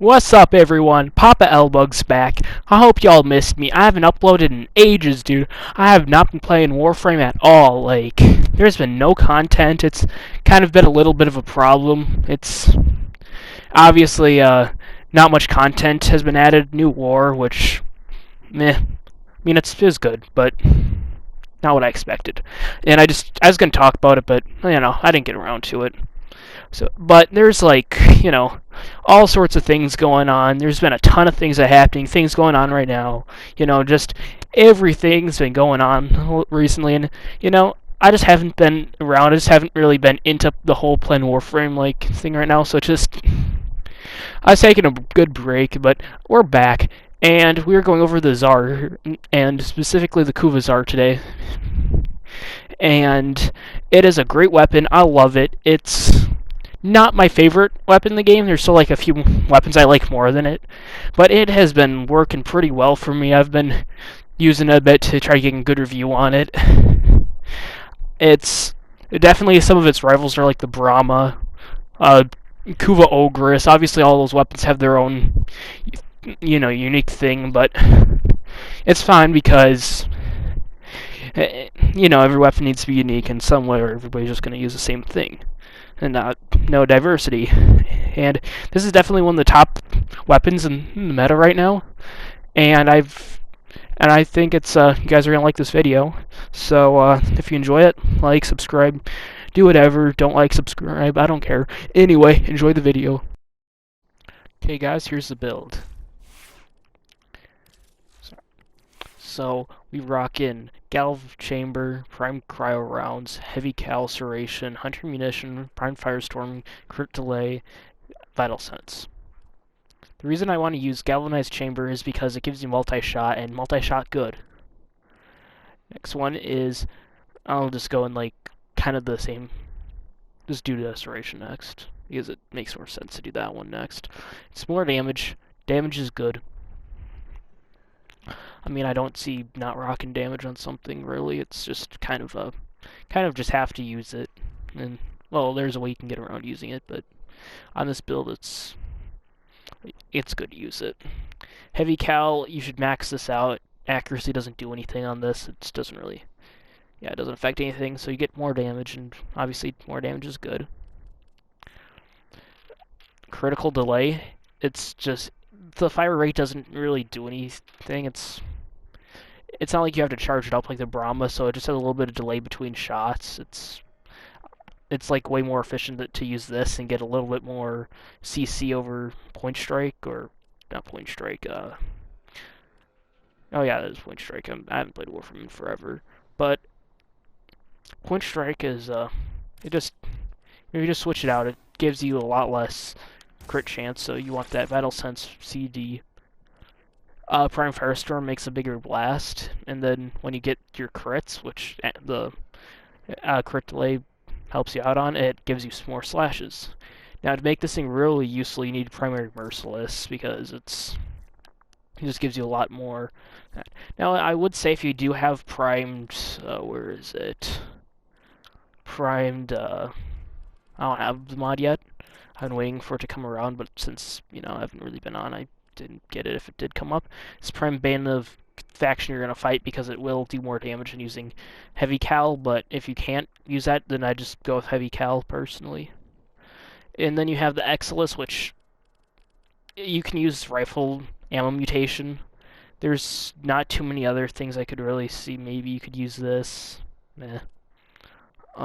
What's up, everyone? Papa Elbug's back. I hope y'all missed me. I haven't uploaded in ages, dude. I have not been playing Warframe at all. Like, there's been no content. It's kind of been a little bit of a problem. It's obviously not much content has been added. New war, which, meh. I mean, it is good, but not what I expected. And I was gonna talk about it, but I didn't get around to it. So, but there's all sorts of things going on. There's been a ton of things happening, things going on right now. Just everything's been going on recently, and I just haven't been around. I just haven't really been into the whole playing Warframe thing right now. So I was taking a good break, but we're back, and we're going over the Zarr, and specifically the Kuva Zarr today. And it is a great weapon. I love it. It's not my favorite weapon in the game. There's still a few weapons I like more than it, but it has been working pretty well for me. I've been using it a bit to try to get a good review on it. It's definitely, some of its rivals are like the Brahma, Kuva Ogress. Obviously all those weapons have their own unique thing, but it's fine because every weapon needs to be unique in some way, or everybody's just going to use the same thing and no diversity. And this is definitely one of the top weapons in the meta right now. And I think it's you guys are gonna like this video. So if you enjoy it, like, subscribe, do whatever. Don't like, subscribe, I don't care. Anyway, enjoy the video. Okay, guys, here's the build. So we rock in Galv Chamber, Prime Cryo Rounds, Heavy Calceration, Hunter Munition, Prime Firestorm, Crit Delay, Vital Sense. The reason I want to use Galvanized Chamber is because it gives you multi-shot, and multi-shot good. Next one is, I'll just go in kind of the same, just do Restoration next, because it makes more sense to do that one next. It's more damage. Damage is good. I mean, I don't see not rocking damage on something, really. It's just kind of just have to use it. And, well, there's a way you can get around using it, but on this build, it's good to use it. Heavy Cal, you should max this out. Accuracy doesn't do anything on this. It doesn't really, it doesn't affect anything, so you get more damage, and obviously more damage is good. Critical Delay, it's just, the fire rate doesn't really do anything. It's not like you have to charge it up like the Brahma, so it just has a little bit of delay between shots. It's way more efficient to use this and get a little bit more CC over Point Strike, or not Point Strike. Oh yeah, that is Point Strike. I haven't played Warframe in forever, but Point Strike is if you just switch it out, it gives you a lot less crit chance. So you want that Vital Sense CD. Prime Firestorm makes a bigger blast, and then when you get your crits, which the crit delay helps you out on, it gives you some more slashes. Now, to make this thing really useful, you need Primary Merciless, because it just gives you a lot more. Now, I would say if you do have primed, where is it? Primed, I don't have the mod yet. I've been waiting for it to come around, but since, I haven't really been on, I didn't get it if it did come up. It's Prime Band of faction you're going to fight, because it will do more damage than using Heavy Cal, but if you can't use that, then I just go with Heavy Cal, personally. And then you have the Exilus, which you can use Rifle Ammo Mutation. There's not too many other things I could really see. Maybe you could use this. Meh. I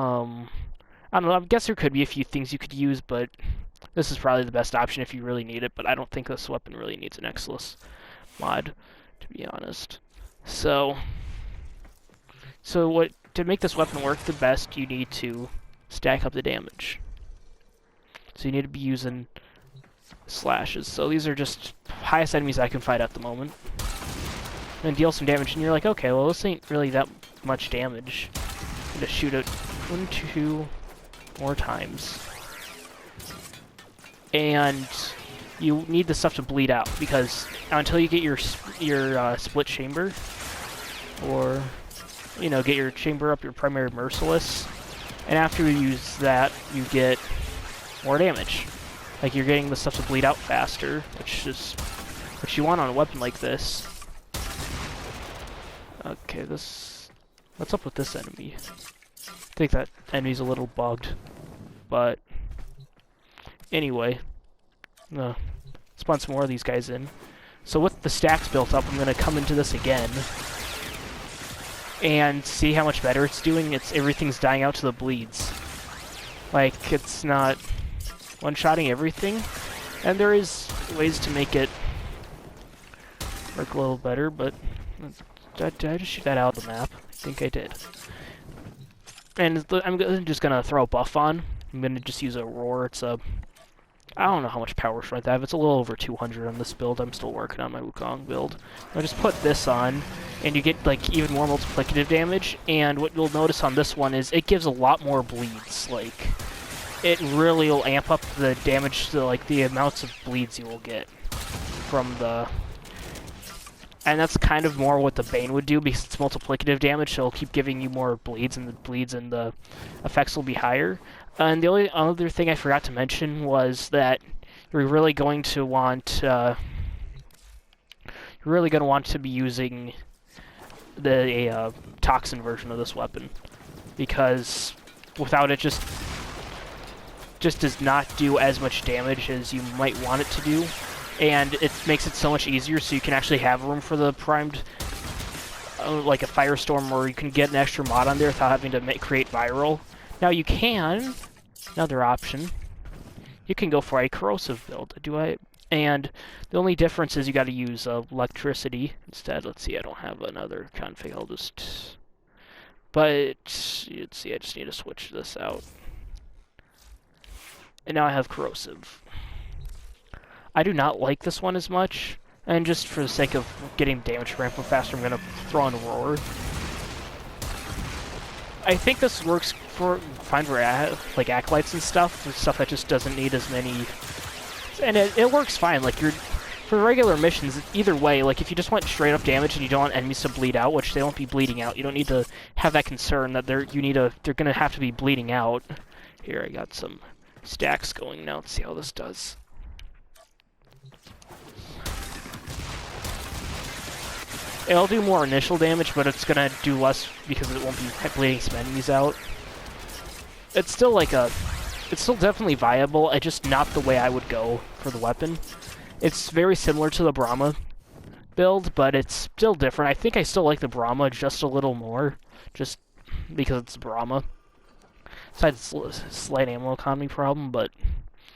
don't know, I guess there could be a few things you could use, but this is probably the best option if you really need it, but I don't think this weapon really needs an Exilus mod, to be honest. So to make this weapon work the best, you need to stack up the damage. So you need to be using slashes. So these are just highest enemies I can fight at the moment. And deal some damage, and you're like, okay, well, this ain't really that much damage. I'm gonna shoot it 1, 2 more times. And you need the stuff to bleed out, because until you get your split chamber, or get your chamber up, your Primary Merciless, and after you use that, you get more damage. Like, you're getting the stuff to bleed out faster, which is what you want on a weapon like this. Okay, this... What's up with this enemy? I think that enemy's a little bugged. But... Anyway. Spawn some more of these guys in. So with the stacks built up, I'm gonna come into this again. And see how much better it's doing. Everything's dying out to the bleeds. Like, it's not one-shotting everything. And there is ways to make it work a little better, but... Did I just shoot that out of the map? I think I did. And I'm just gonna throw a buff on. I'm gonna just use a roar. It's a... I don't know how much power strength I have. It's a little over 200 on this build. I'm still working on my Wukong build. I'll just put this on, and you get like even more multiplicative damage. And what you'll notice on this one is it gives a lot more bleeds. Like, it really will amp up the damage to like the amounts of bleeds you will get from the... And that's kind of more what the Bane would do because it's multiplicative damage, so it'll keep giving you more bleeds, and the effects will be higher. And the only other thing I forgot to mention was that you're really going to want to be using the toxin version of this weapon, because without it just does not do as much damage as you might want it to do. And it makes it so much easier, so you can actually have room for the primed, like a Firestorm, or you can get an extra mod on there without having to create viral. Now you can, another option, you can go for a corrosive build. And the only difference is you got to use electricity instead. Let's see, I don't have another config. I'll just, but you'd see, I just need to switch this out. And now I have corrosive. I do not like this one as much, and just for the sake of getting damage ramp up faster, I'm going to throw in a roar. I think this works fine for like acolytes and stuff that just doesn't need as many, and it works fine. Like, for regular missions, either way, like if you just want straight up damage and you don't want enemies to bleed out, which they won't be bleeding out, you don't need to have that concern that they're going to have to be bleeding out. Here, I got some stacks going now. Let's see how this does. It'll do more initial damage, but it's gonna do less because it won't be bleeding some enemies out. It's still definitely viable. It's just not the way I would go for the weapon. It's very similar to the Brahma build, but it's still different. I think I still like the Brahma just a little more, just because it's Brahma. Besides a slight ammo economy problem, but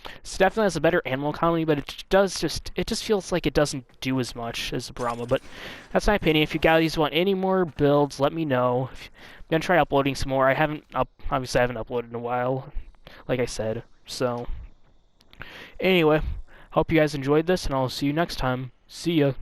it definitely has a better ammo economy, but it just feels like it doesn't do as much as the Brahma. But that's my opinion. If you guys want any more builds, let me know. I'm gonna try uploading some more. Obviously I haven't uploaded in a while, like I said. So anyway, hope you guys enjoyed this, and I'll see you next time. See ya.